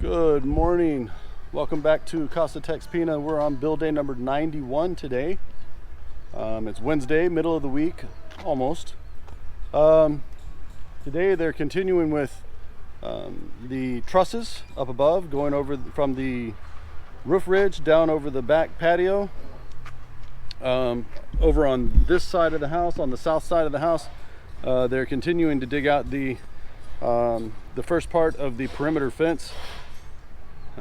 Good morning. Welcome back to Casa TexPina. We're on build day number 91 today. It's Wednesday, middle of the week, almost. Today they're continuing with the trusses up above, going over from the roof ridge down over the back patio. Over on this side of the house, on the south side of the house, they're continuing to dig out the first part of the perimeter fence.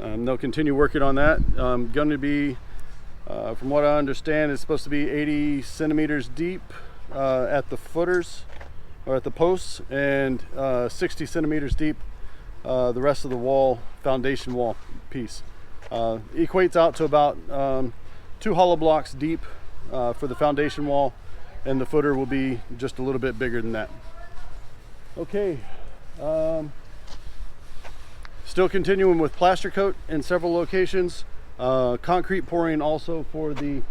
They'll continue working on that. Going to be, from what I understand, it's supposed to be 80 centimeters deep at the footers or at the posts, and 60 centimeters deep the rest of the wall, foundation wall piece. Equates out to about 2 hollow blocks deep for the foundation wall, and the footer will be just a little bit bigger than that. Okay. Still continuing with plaster coat in several locations. Concrete pouring also for the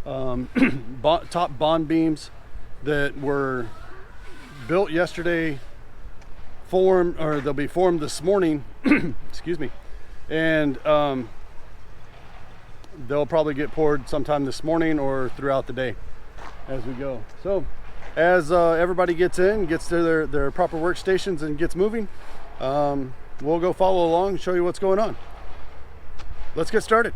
top bond beams that were built yesterday, they'll be formed this morning. Excuse me. And they'll probably get poured sometime this morning or throughout the day as we go. So as everybody gets to their proper workstations and gets moving, we'll go follow along and show you what's going on. Let's get started.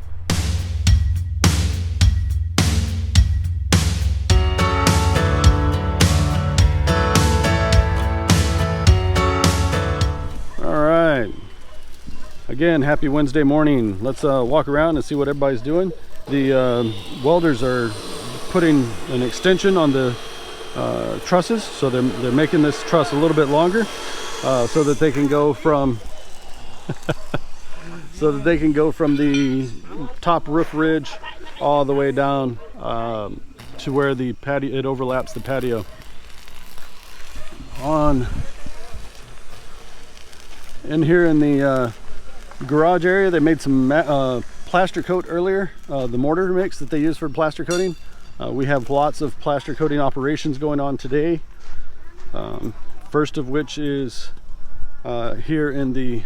All right. Again, happy Wednesday morning. Let's walk around and see what everybody's doing. The welders are putting an extension on the trusses, so they're making this truss a little bit longer so that they can go from the top roof ridge all the way down to where the patio, it overlaps the patio. In here in the garage area, they made some plaster coat earlier, the mortar mix that they use for plaster coating. We have lots of plaster coating operations going on today. First of which is here in the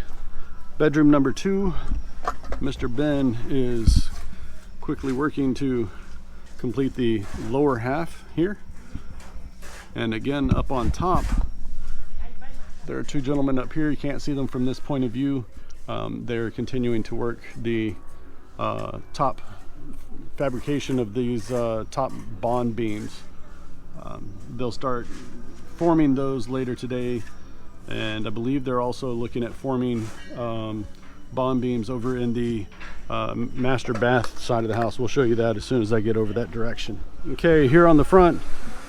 bedroom number 2. Mr. Ben is quickly working to complete the lower half here. And again, up on top, there are 2 gentlemen up here. You can't see them from this point of view. They're continuing to work the top fabrication of these top bond beams. They'll start forming those later today, and I believe they're also looking at forming bond beams over in the master bath side of the house. We'll show you that as soon as I get over that direction. Okay, here on the front,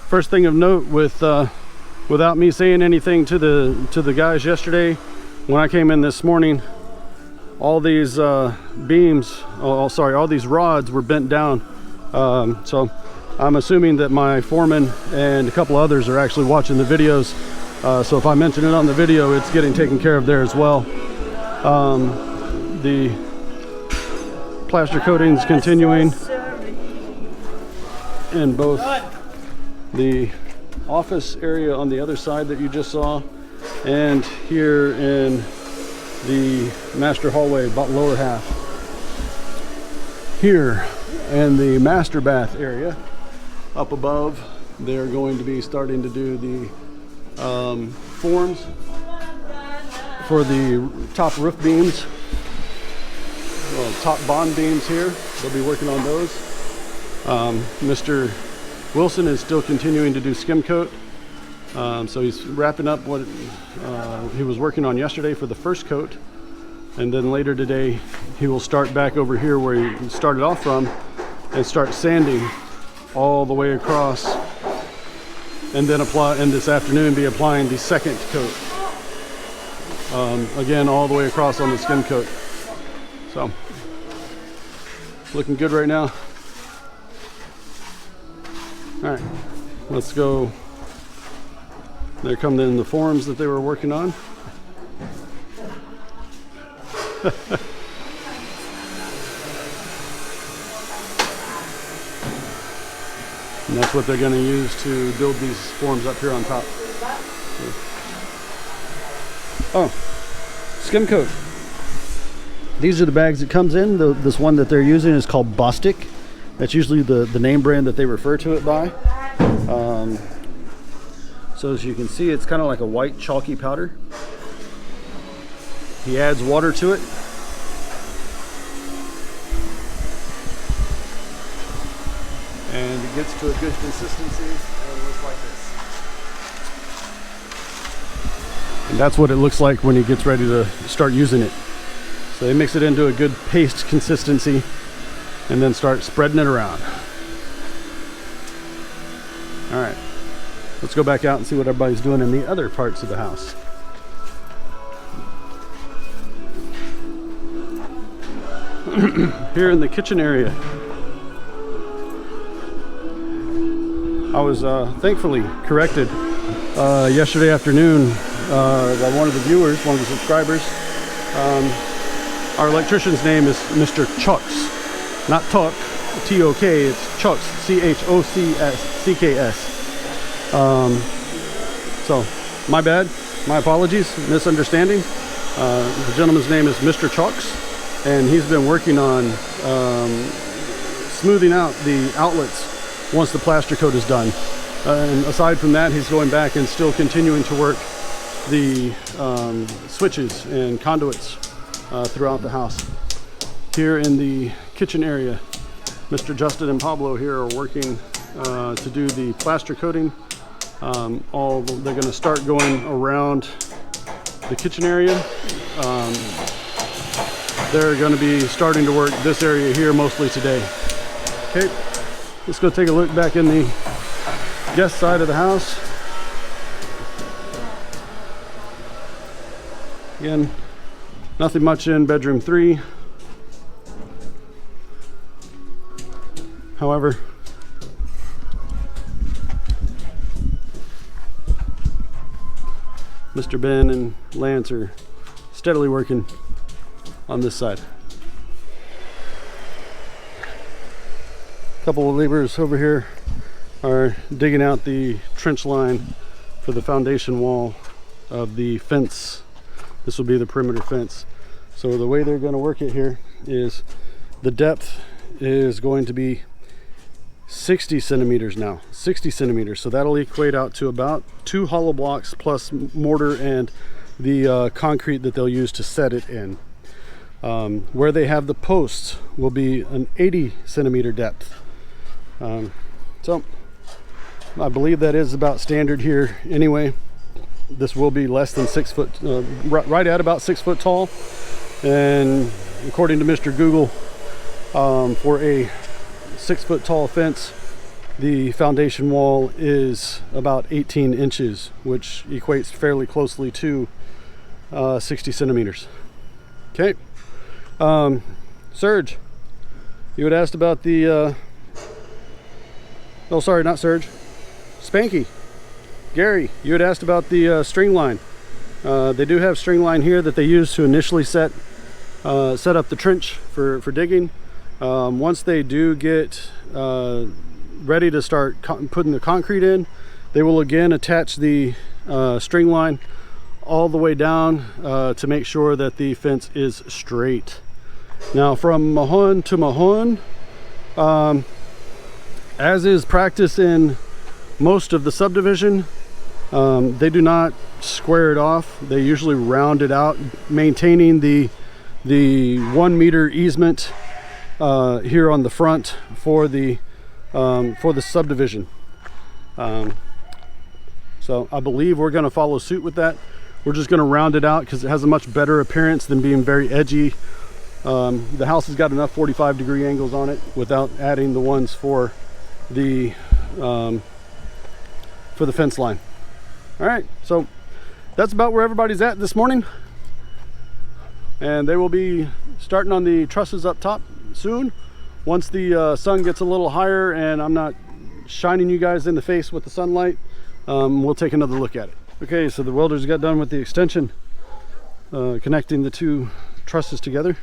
first thing of note, without me saying anything to the guys yesterday, when I came in this morning, all these all these rods were bent down. So I'm assuming that my foreman and a couple others are actually watching the videos. So if I mention it on the video, it's getting taken care of there as well. The plaster coating is continuing in both the office area on the other side that you just saw, and here in the master hallway, about lower half. Here in the master bath area up above, they're going to be starting to do the forms for the top roof beams, top bond beams here. They'll be working on those. Mr. Wilson is still continuing to do skim coat. So he's wrapping up what he was working on yesterday for the first coat, and then later today he will start back over here where he started off from and start sanding all the way across, and then this afternoon be applying the second coat, again all the way across on the skim coat. So looking good right now. All right, let's go. There come in the forms that they were working on. And that's what they're going to use to build these forms up here on top. Oh, skim coat. These are the bags it comes in. This one that they're using is called Bostik. That's usually the name brand that they refer to it by. So as you can see, it's kind of like a white chalky powder. He adds water to it. And it gets to a good consistency, and it looks like this. And that's what it looks like when he gets ready to start using it. So they mix it into a good paste consistency and then start spreading it around. All right, let's go back out and see what everybody's doing in the other parts of the house. Here in the kitchen area, I was thankfully corrected yesterday afternoon by one of the viewers, one of the subscribers. Our electrician's name is Mr. Chucks, not Tuck, T-O-K, it's Chucks, C-H-O-C-S-C-K-S. So, my bad, my apologies, misunderstanding. The gentleman's name is Mr. Chucks, and he's been working on smoothing out the outlets once the plaster coat is done. And aside from that, he's going back and still continuing to work the switches and conduits throughout the house. Here in the kitchen area, Mr. Justin and Pablo here are working to do the plaster coating. They're going to start going around the kitchen area. They're going to be starting to work this area here mostly today. Okay, let's go take a look back in the guest side of the house. Again, nothing much in bedroom 3. However, Mr. Ben and Lance are steadily working on this side. A couple of laborers over here are digging out the trench line for the foundation wall of the fence. This will be the perimeter fence. So the way they're going to work it here is the depth is going to be 60 centimeters now, 60 centimeters. So that'll equate out to about 2 hollow blocks plus mortar and the concrete that they'll use to set it in. Where they have the posts will be an 80 centimeter depth. So I believe that is about standard here anyway. This will be less than 6 foot, right at about 6 foot tall. And according to Mr. Google, for a 6 foot tall fence, the foundation wall is about 18 inches, which equates fairly closely to 60 centimeters. Okay. Serge, you had asked about the, oh, sorry, not Serge, Spanky. Gary, you had asked about the string line. They do have string line here that they use to initially set up the trench for digging. Once they do get ready to start putting the concrete in, they will again attach the string line all the way down to make sure that the fence is straight. Now from mahon to mahon, as is practice in most of the subdivision, they do not square it off. They usually round it out, maintaining the 1 meter easement here on the front for the subdivision. So I believe we're going to follow suit with that. We're just going to round it out because it has a much better appearance than being very edgy. The house has got enough 45-degree angles on it without adding the ones for the fence line. All right, so that's about where everybody's at this morning, and they will be starting on the trusses up top soon once the sun gets a little higher and I'm not shining you guys in the face with the sunlight. We'll take another look at it. Okay, so the welders got done with the extension, connecting the 2 trusses together,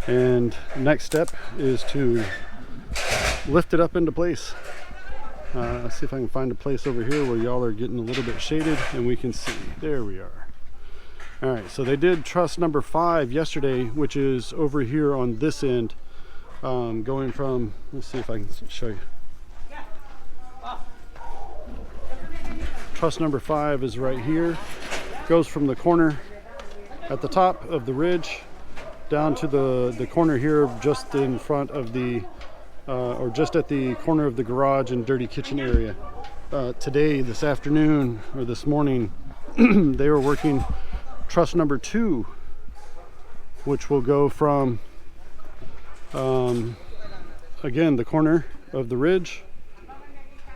and next step is to lift it up into place. Let's see if I can find a place over here where y'all are getting a little bit shaded and we can see. There we are. All right, so they did truss number 5 yesterday, which is over here on this end, going from, let's see if I can show you. Truss number 5 is right here, goes from the corner at the top of the ridge down to the corner here just in front of the or just at the corner of the garage and dirty kitchen area. Today, this afternoon or this morning, they were working truss number 2, which will go from again the corner of the ridge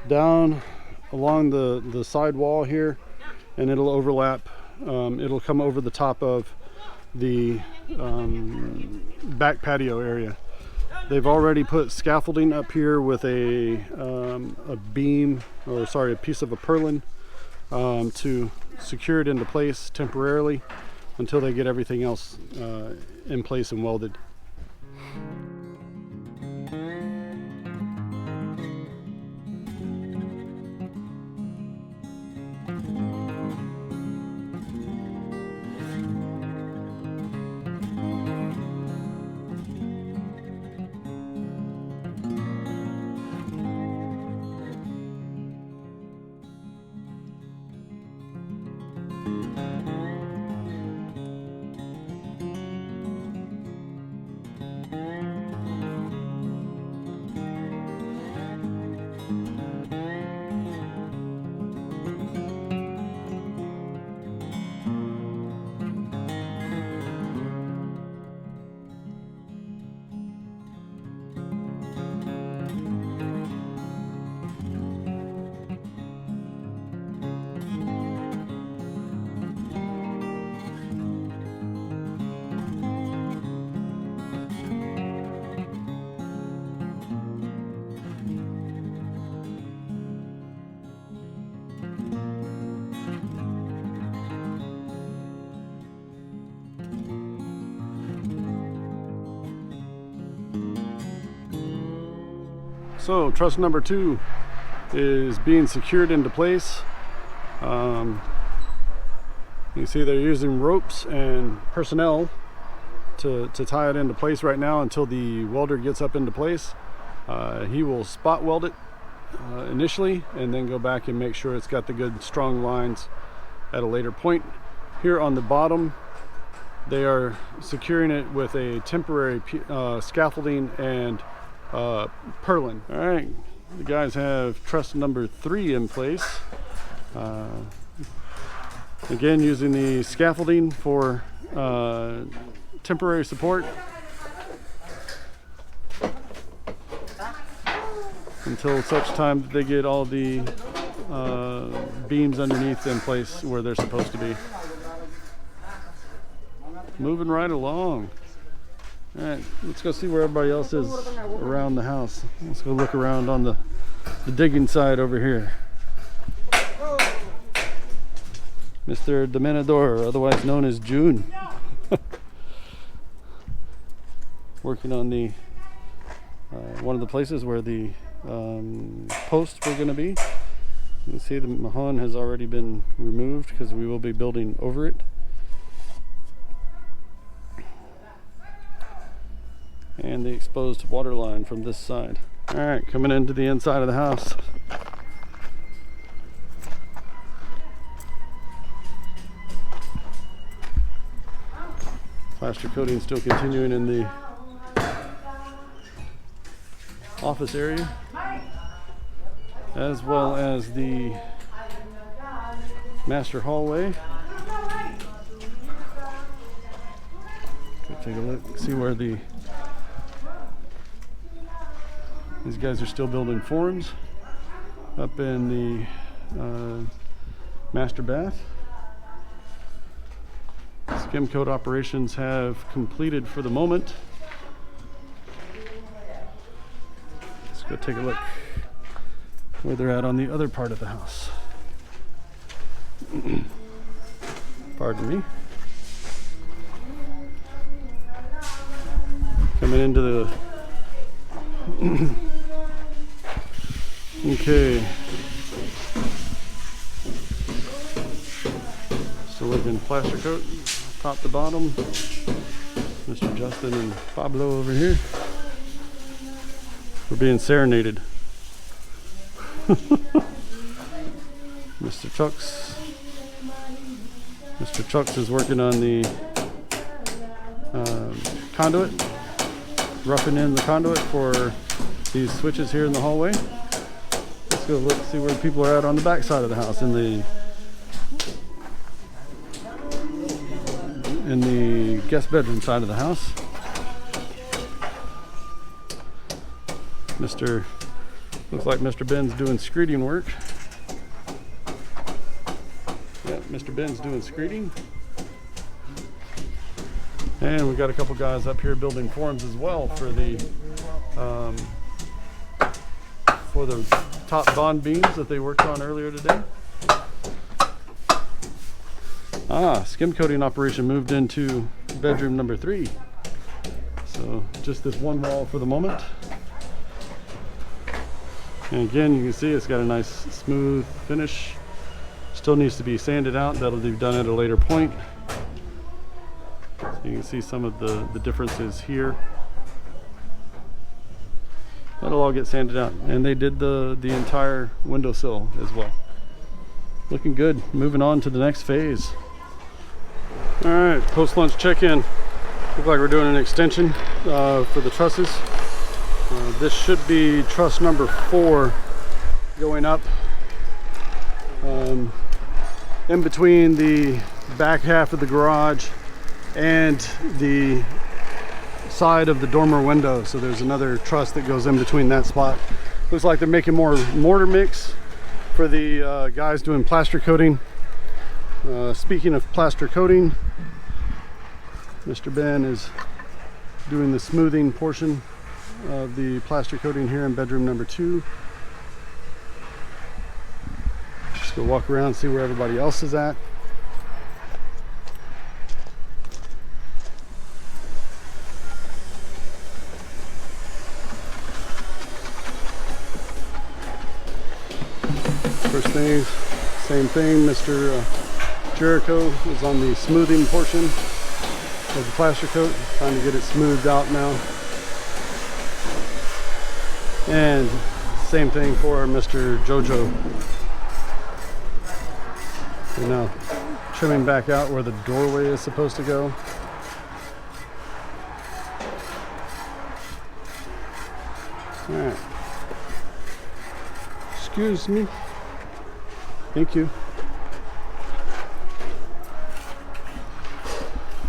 down along the side wall here, and it'll overlap. It'll come over the top of the back patio area. They've already put scaffolding up here with a beam, or sorry, a piece of a purlin to secure it into place temporarily until they get everything else in place and welded. So truss number 2 is being secured into place. You see they're using ropes and personnel to tie it into place right now until the welder gets up into place. He will spot weld it initially and then go back and make sure it's got the good strong lines at a later point. Here on the bottom, they are securing it with a temporary scaffolding and purlin. All right, the guys have truss number 3 in place. Again, using the scaffolding for temporary support until such time that they get all the beams underneath in place where they're supposed to be. Moving right along. All right, let's go see where everybody else is around the house. Let's go look around on the digging side over here. Mr. Dominador, otherwise known as June. Working on the one of the places where the posts were going to be. You can see the mahon has already been removed because we will be building over it. And the exposed water line from this side. All right, coming into the inside of the house. Plaster coating still continuing in the office area, as well as the master hallway. Go take a look, see where these guys are still building forms up in the master bath. Skim coat operations have completed for the moment. Let's go take a look where they're at on the other part of the house. Pardon me. Coming into the okay. Still working plaster coat. top to bottom. Mr. Justin and Pablo over here. We're being serenaded. Mr. Trucks is working on the conduit, roughing in the conduit for these switches here in the hallway. Let's go look, see where people are at on the back side of the house, in the guest bedroom side of the house. Looks like Mr. Ben's doing screeding work. Yep, Mr. Ben's doing screeding. And we got a couple guys up here building forms as well for the top bond beams that they worked on earlier today. Skim coating operation moved into bedroom number 3. So just this one wall for the moment. And again, you can see it's got a nice smooth finish. Still needs to be sanded out. That'll be done at a later point. So you can see some of the differences here. That'll all get sanded out. And they did the entire windowsill as well. Looking good. Moving on to the next phase. All right, post-lunch check-in. Look like we're doing an extension for the trusses. This should be truss number 4 going up in between the back half of the garage and the side of the dormer window. So there's another truss that goes in between that spot. Looks like they're making more mortar mix for the guys doing plaster coating. Speaking of plaster coating, Mr. Ben is doing the smoothing portion of the plaster coating here in bedroom number 2. Just go walk around and see where everybody else is at. First thing, same thing, Mr. Jericho is on the smoothing portion of the plaster coat, trying to get it smoothed out now. And same thing for Mr. Jojo. We're now trimming back out where the doorway is supposed to go. All right. Excuse me. Thank you.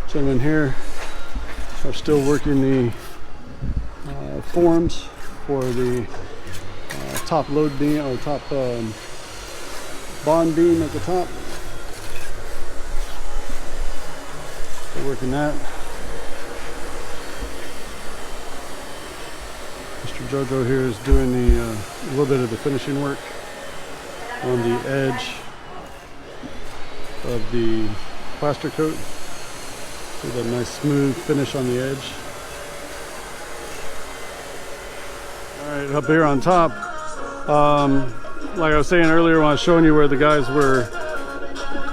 Gentlemen here are still working the forms for the top load beam, or top bond beam at the top. They're working that. Mr. Jojo here is doing a little bit of the finishing work on the edge of the plaster coat. With a nice smooth finish on the edge. Alright, up here on top, like I was saying earlier when I was showing you where the guys were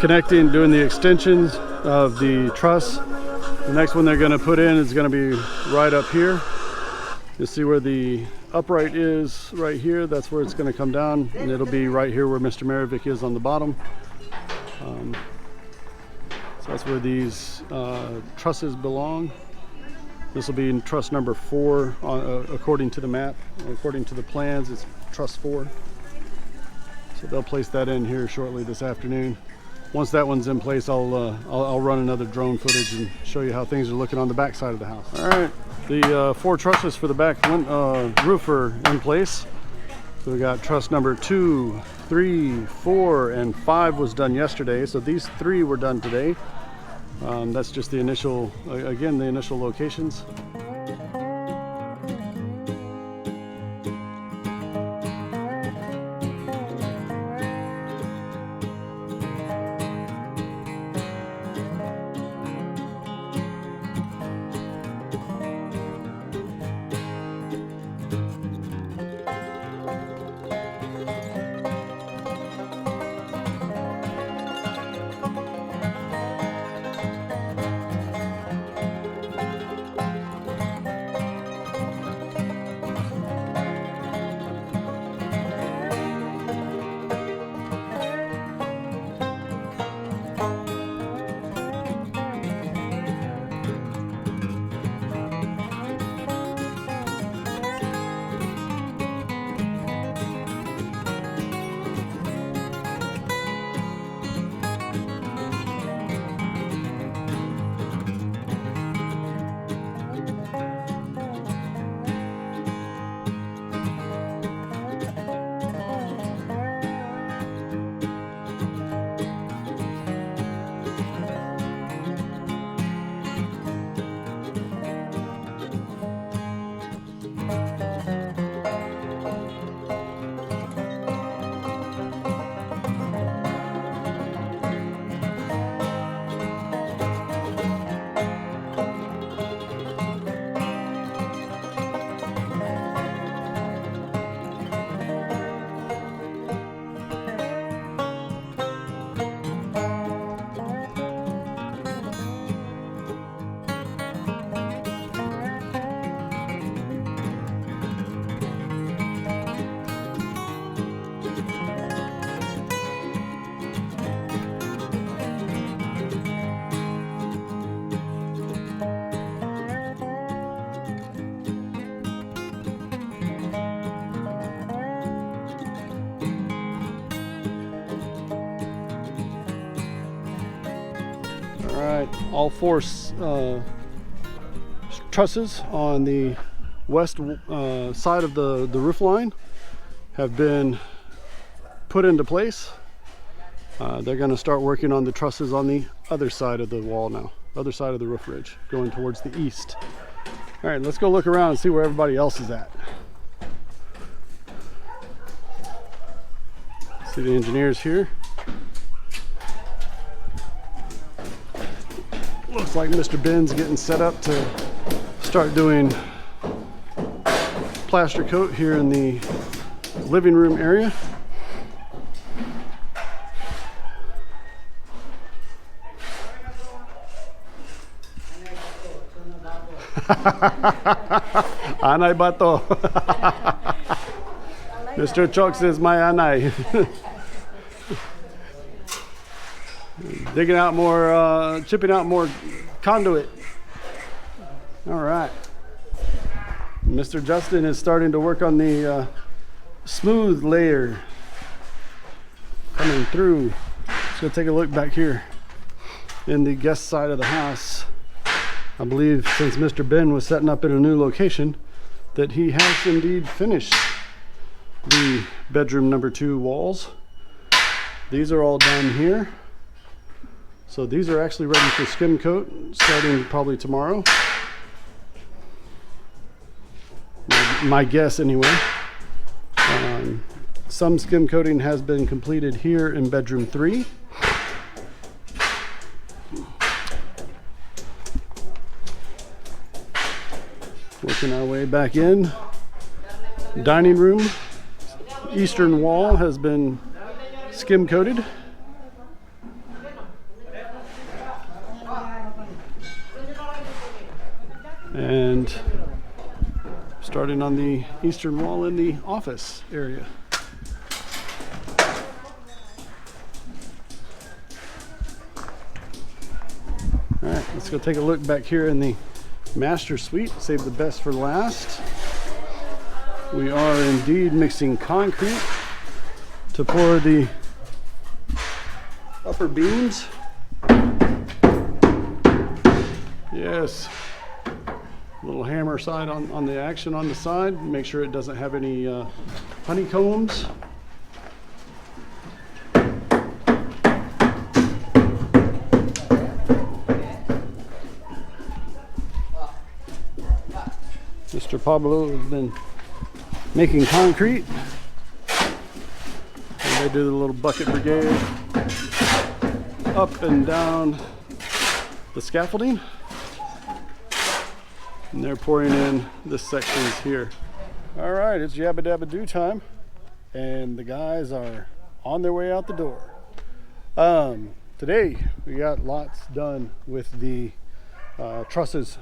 connecting, doing the extensions of the truss. The next one they're going to put in is going to be right up here. You'll see where the upright is right here. That's where it's going to come down, and it'll be right here where Mr. Mavic is on the bottom. So that's where these trusses belong. This will be in truss number 4 according to the map. According to the plans, it's truss 4. So they'll place that in here shortly this afternoon. Once that one's in place, I'll run another drone footage and show you how things are looking on the back side of the house. All right, the 4 trusses for the back roof are in place. So we got truss number 2, 3, 4, and 5 was done yesterday. So these 3 were done today. That's just the initial, again, the initial locations. all four trusses on the west side of the roof line have been put into place. They're going to start working on the trusses on the other side of the wall now, other side of the roof ridge, going towards the east. All right, let's go look around and see where everybody else is at. See the engineers here. Looks like Mr. Ben's getting set up to start doing plaster coat here in the living room area. Anay bato. Mr. Chok says my anay. Digging out more, chipping out more conduit. All right. Mr. Justin is starting to work on the smooth layer coming through. Let's go take a look back here in the guest side of the house. I believe since Mr. Ben was setting up in a new location that he has indeed finished the bedroom number 2 walls. These are all done here. So these are actually ready for skim coat starting probably tomorrow. My guess anyway. Some skim coating has been completed here in bedroom 3. Working our way back in. Dining room, eastern wall has been skim coated. And starting on the eastern wall in the office area. All right, let's go take a look back here in the master suite. Save the best for last. We are indeed mixing concrete to pour the upper beams. Yes. Little hammer side on the action on the side. Make sure it doesn't have any honeycombs. Mr. Pablo has been making concrete. And they do the little bucket brigade up and down the scaffolding. And they're pouring in the sections here. All right, it's yabba dabba do time, and the guys are on their way out the door. Today we got lots done with the trusses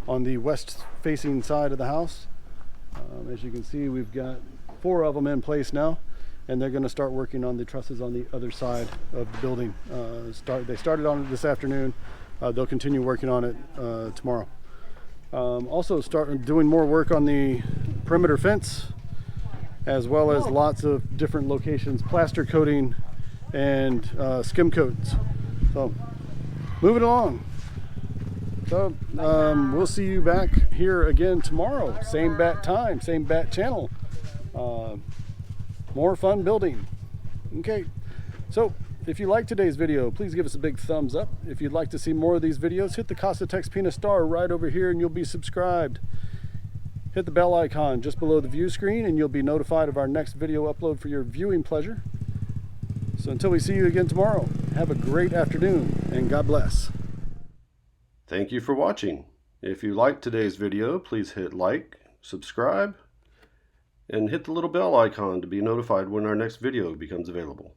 on the west facing side of the house. As you can see, we've got 4 of them in place now, and they're going to start working on the trusses on the other side of the building. They started on it this afternoon. They'll continue working on it tomorrow. Also start doing more work on the perimeter fence, as well as lots of different locations, plaster coating and skim coats. So moving along. So we'll see you back here again tomorrow. Same bat time, same bat channel. More fun building. Okay, so if you liked today's video, please give us a big thumbs up. If you'd like to see more of these videos, hit the Casa TexPina star right over here and you'll be subscribed. Hit the bell icon just below the view screen and you'll be notified of our next video upload for your viewing pleasure. So until we see you again tomorrow, have a great afternoon and God bless. Thank you for watching. If you liked today's video, please hit like, subscribe, and hit the little bell icon to be notified when our next video becomes available.